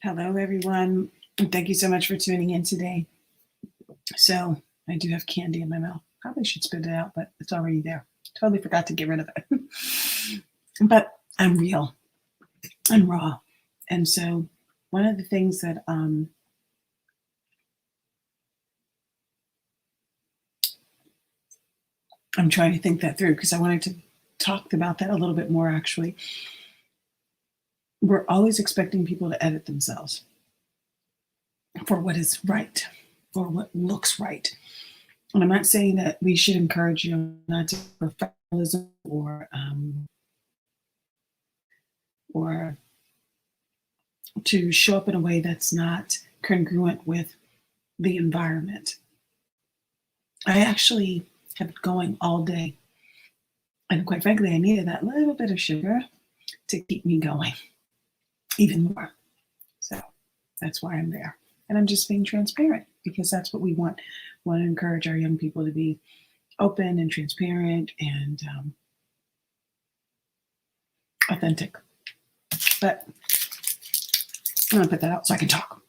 Hello, everyone. And thank you so much for tuning in today. So, I do have candy in my mouth. Probably should spit it out, but it's already there. Totally forgot to get rid of it. But I'm real and raw. And so, one of the things that I'm trying to think that through because I wanted to talk about that a little bit more actually. We're always expecting people to edit themselves for what is right or what looks right. And I'm not saying that we should encourage you not to professionalism or to show up in a way that's not congruent with the environment. I actually kept going all day. And quite frankly, I needed that little bit of sugar to keep me going even more. So that's why I'm there. And I'm just being transparent because that's what we want. We want to encourage our young people to be open and transparent and authentic. But I'm going to put that out so I can talk.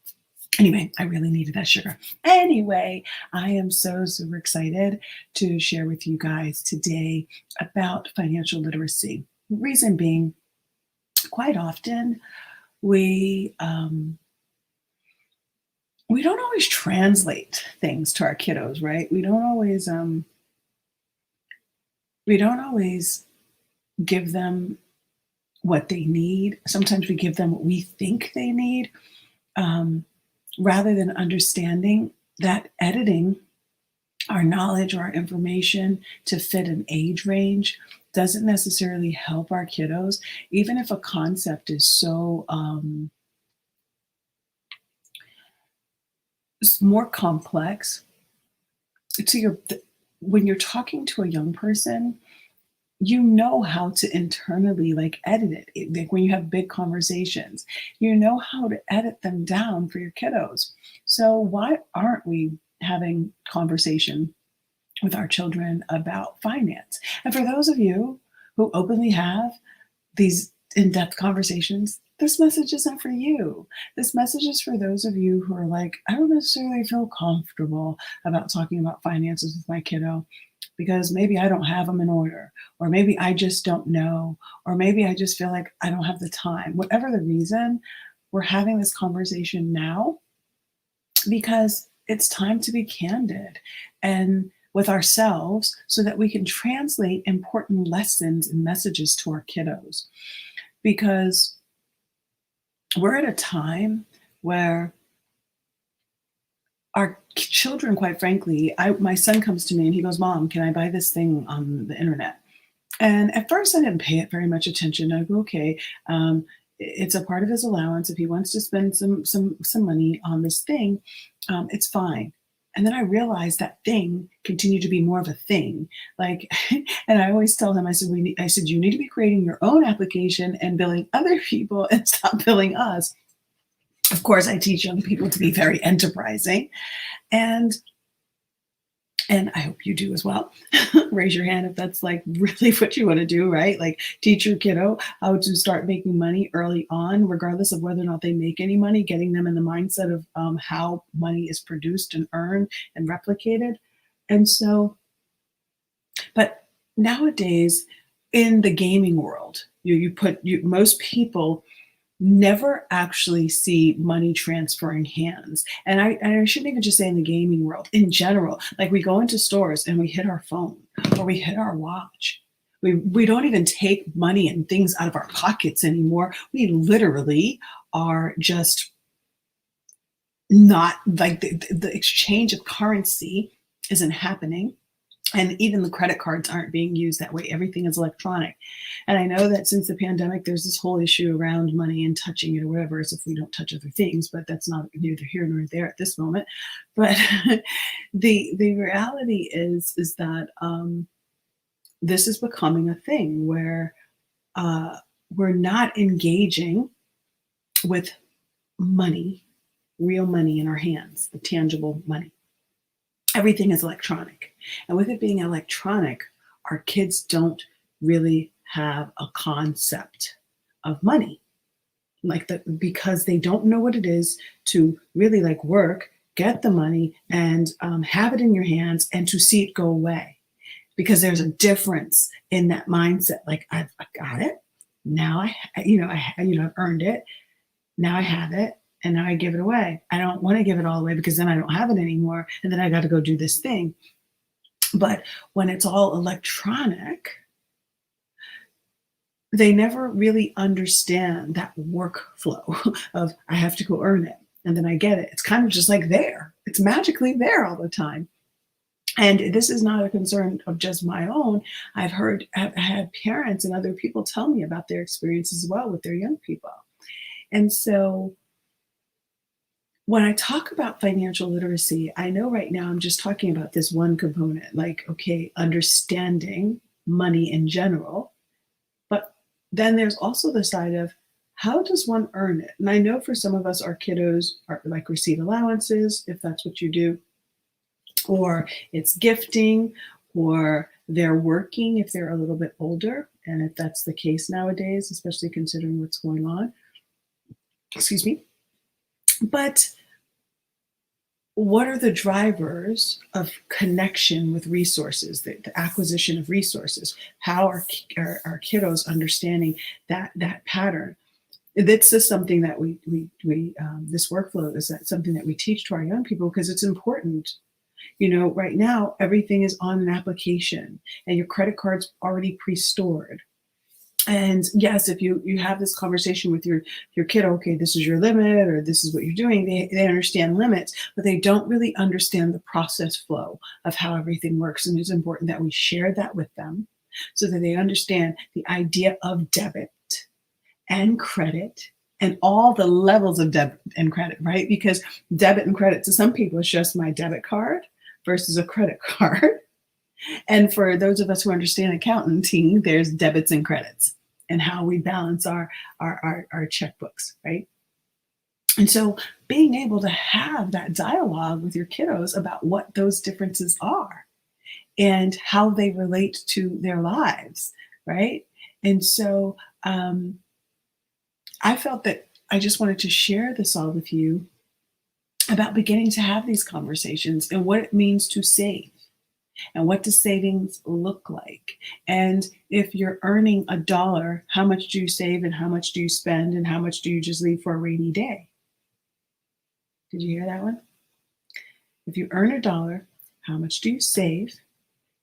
Anyway, I really needed that sugar. Anyway, I am so super excited to share with you guys today about financial literacy. Reason being, quite often we don't always translate things to our kiddos, right? We don't always give them what they need. Sometimes we give them what we think they need. Rather than understanding that editing our knowledge or our information to fit an age range doesn't necessarily help our kiddos, even if a concept is so more complex. When you're talking to a young person, you know how to internally edit it. Like when you have big conversations, you know how to edit them down for your kiddos. So why aren't we having conversation with our children about finance? And for those of you who openly have these in-depth conversations, this message isn't for you. This message is for those of you who are like, I don't necessarily feel comfortable about talking about finances with my kiddo because maybe I don't have them in order, or maybe I just don't know, or maybe I just feel like I don't have the time. Whatever the reason, we're having this conversation now because it's time to be candid and with ourselves so that we can translate important lessons and messages to our kiddos. Because we're at a time where our children, quite frankly, my son comes to me and he goes, Mom, can I buy this thing on the internet? And at first I didn't pay it very much attention. I go, okay, it's a part of his allowance. If he wants to spend some money on this thing, it's fine. And then I realized that thing continued to be more of a thing. And I always tell him, I said, you need to be creating your own application and billing other people and stop billing us. Of course, I teach young people to be very enterprising, and I hope you do as well. Raise your hand if that's really what you want to do, right? Teach your kiddo how to start making money early on, regardless of whether or not they make any money, getting them in the mindset of how money is produced and earned and replicated. And so, but nowadays in the gaming world, most people never actually see money transferring hands. And I shouldn't even just say in the gaming world, in general. We go into stores and we hit our phone or we hit our watch. We don't even take money and things out of our pockets anymore. We literally are just not the exchange of currency isn't happening. And even the credit cards aren't being used that way. Everything is electronic. And I know that since the pandemic, there's this whole issue around money and touching it or whatever, as if we don't touch other things, but that's not neither here nor there at this moment. But the reality is that this is becoming a thing where we're not engaging with money, real money in our hands, the tangible money. Everything is electronic. And with it being electronic, our kids don't really have a concept of money. because they don't know what it is to really like work, get the money, and have it in your hands, and to see it go away. Because there's a difference in that mindset. Like I got it now. I've earned it. Now I have it, and now I give it away. I don't want to give it all away because then I don't have it anymore, and then I got to go do this thing. But when it's all electronic, they never really understand that workflow of I have to go earn it and then I get it. It's kind of just like there. It's magically there all the time. And this is not a concern of just my own. I've had parents and other people tell me about their experiences as well with their young people. And so when I talk about financial literacy, I know right now I'm just talking about this one component, like, okay, understanding money in general. But then there's also the side of how does one earn it? And I know for some of us, our kiddos are like receive allowances, if that's what you do, or it's gifting, or they're working if they're a little bit older. And if that's the case nowadays, especially considering what's going on, excuse me. But what are the drivers of connection with resources, the acquisition of resources? How are our kiddos understanding that pattern? This is something that we this workflow is that something that we teach to our young people because it's important. Right now everything is on an application, and your credit card's already pre-stored. And yes, if you have this conversation with your kid, okay, this is your limit, or this is what you're doing, they understand limits, but they don't really understand the process flow of how everything works. And it's important that we share that with them so that they understand the idea of debit and credit and all the levels of debit and credit, right? Because debit and credit to some people is just my debit card versus a credit card. And for those of us who understand accounting, there's debits and credits and how we balance our checkbooks, right? And so being able to have that dialogue with your kiddos about what those differences are and how they relate to their lives, right? And so I felt that I just wanted to share this all with you about beginning to have these conversations and what it means to save. And what does savings look like? And if you're earning $1, how much do you save and how much do you spend and how much do you just leave for a rainy day? Did you hear that one? If you earn $1, how much do you save?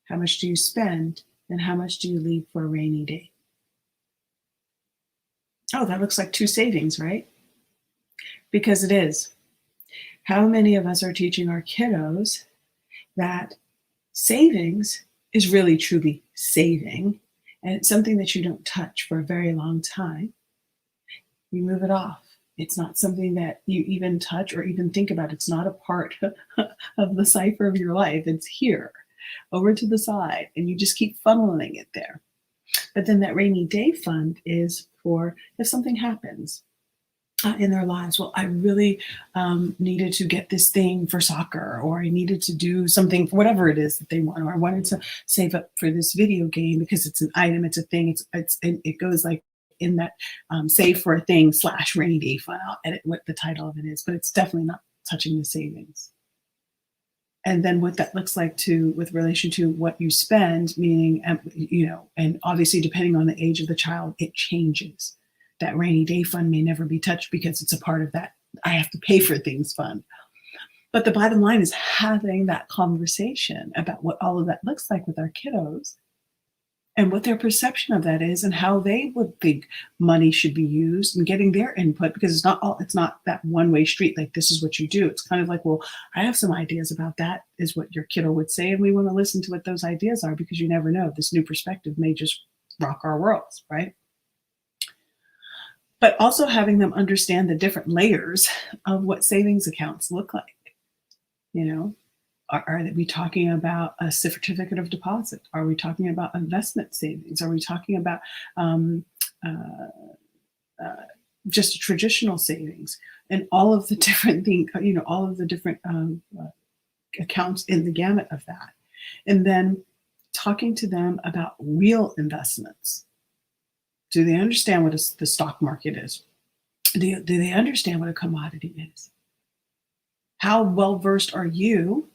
How much do you spend? And how much do you leave for a rainy day? Oh, that looks like 2 savings, right? Because it is. How many of us are teaching our kiddos that savings is really truly saving, and it's something that you don't touch for a very long time? You move it off. It's not something that you even touch or even think about. It's not a part of the cipher of your life. It's here, over to the side, and you just keep funneling it there. But then that rainy day fund is for if something happens in their lives. Well, I really needed to get this thing for soccer, or I needed to do something, whatever it is that they want, or I wanted to save up for this video game because it's an item, it's a thing, it goes like in that save for a thing / rainy day fund. I'll edit what the title of it is, but it's definitely not touching the savings. And then what that looks like with relation to what you spend, meaning, and obviously depending on the age of the child, it changes. That rainy day fund may never be touched because it's a part of that I have to pay for things fund. But the bottom line is having that conversation about what all of that looks like with our kiddos and what their perception of that is and how they would think money should be used, and getting their input, because it's not that one-way street, like this is what you do. It's kind of like, well, I have some ideas about that, is what your kiddo would say, and we want to listen to what those ideas are, because you never know, this new perspective may just rock our worlds, right? But also having them understand the different layers of what savings accounts look like. Are we talking about a certificate of deposit? Are we talking about investment savings? Are we talking about just a traditional savings? And all of the different things, all of the different accounts in the gamut of that. And then talking to them about real investments. Do they understand what the stock market is? Do they understand what a commodity is? How well versed are you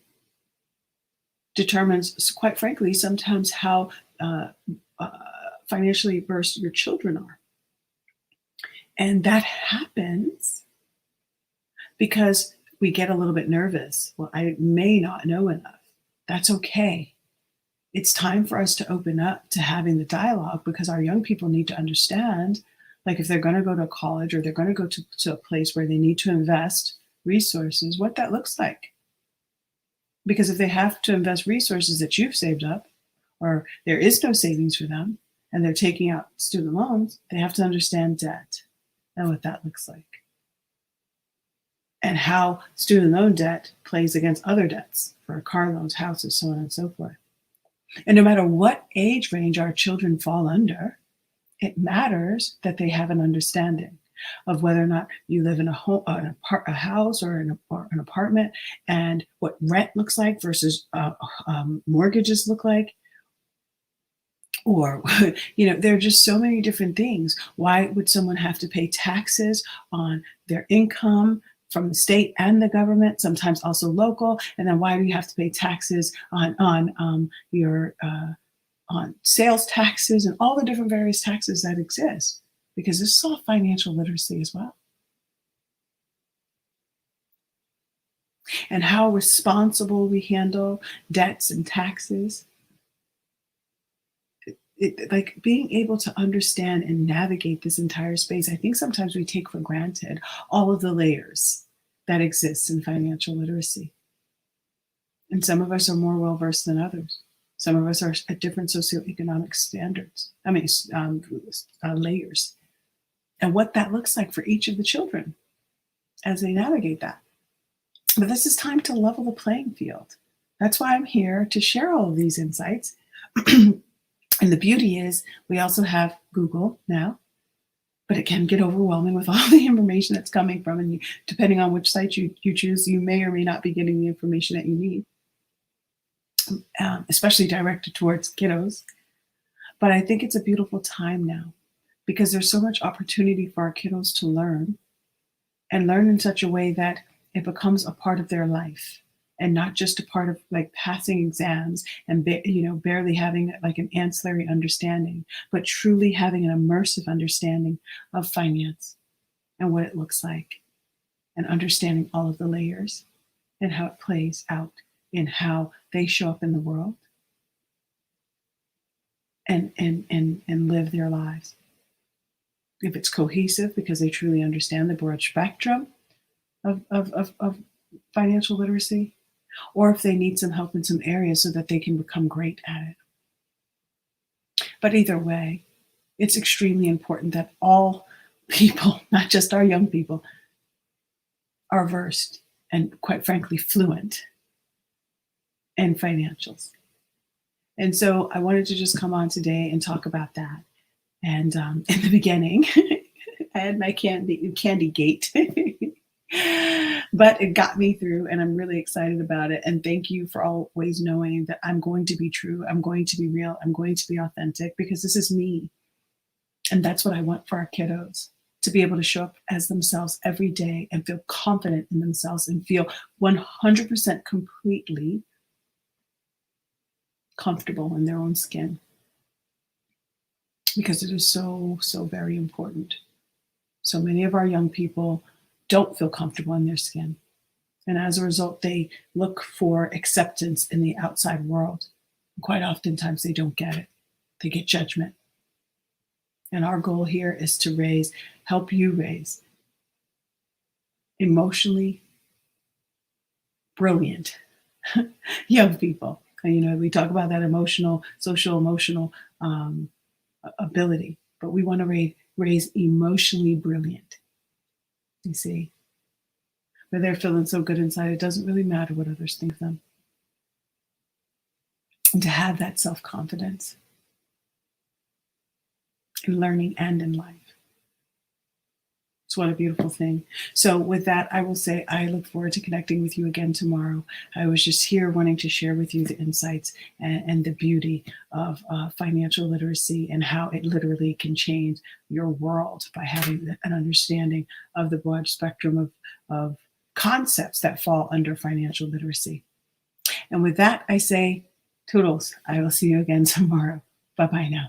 determines, quite frankly, sometimes how uh, uh, financially versed your children are. And that happens because we get a little bit nervous. Well, I may not know enough. That's okay. It's time for us to open up to having the dialogue because our young people need to understand, like if they're going to go to college or they're going to go to a place where they need to invest resources, what that looks like. Because if they have to invest resources that you've saved up, or there is no savings for them, and they're taking out student loans, they have to understand debt and what that looks like, and how student loan debt plays against other debts for car loans, houses, so on and so forth. And no matter what age range our children fall under, it matters that they have an understanding of whether or not you live in a home, a house, or an apartment, and what rent looks like versus mortgages look like. Or, there are just so many different things. Why would someone have to pay taxes on their income from the state and the government, sometimes also local? And then why do you have to pay taxes on your on sales taxes and all the different various taxes that exist? Because this is all financial literacy as well. And how responsible we handle debts and taxes. Like being able to understand and navigate this entire space, I think sometimes we take for granted all of the layers that exist in financial literacy. And some of us are more well versed than others. Some of us are at different socioeconomic standards, layers, and what that looks like for each of the children as they navigate that. But this is time to level the playing field. That's why I'm here to share all of these insights. And the beauty is we also have Google now, but it can get overwhelming with all the information that's coming from, and depending on which site you choose, you may or may not be getting the information that you need, especially directed towards kiddos. But I think it's a beautiful time now because there's so much opportunity for our kiddos to learn and learn in such a way that it becomes a part of their life. And not just a part of like passing exams and barely having like an ancillary understanding, but truly having an immersive understanding of finance and what it looks like, and understanding all of the layers and how it plays out in how they show up in the world and live their lives. If it's cohesive because they truly understand the broad spectrum of financial literacy, or if they need some help in some areas so that they can become great at it. But either way, it's extremely important that all people, not just our young people, are versed and, quite frankly, fluent in financials. And so I wanted to just come on today and talk about that. And in the beginning, I had my candy gate. But it got me through, and I'm really excited about it. And thank you for always knowing that I'm going to be true, I'm going to be real, I'm going to be authentic, because this is me. And that's what I want for our kiddos, to be able to show up as themselves every day and feel confident in themselves and feel 100% completely comfortable in their own skin. Because it is so, so very important. So many of our young people don't feel comfortable in their skin. And as a result, they look for acceptance in the outside world. Quite oftentimes, they don't get it. They get judgment. And our goal here is to help you raise emotionally brilliant young people. And, we talk about that social emotional ability, but we want to raise emotionally brilliant. You see, where they're feeling so good inside, it doesn't really matter what others think of them. And to have that self-confidence in learning and in life. So what a beautiful thing. So with that, I will say I look forward to connecting with you again tomorrow. I was just here wanting to share with you the insights and the beauty of financial literacy and how it literally can change your world by having an understanding of the broad spectrum of concepts that fall under financial literacy. And with that, I say toodles. I will see you again tomorrow. Bye-bye now.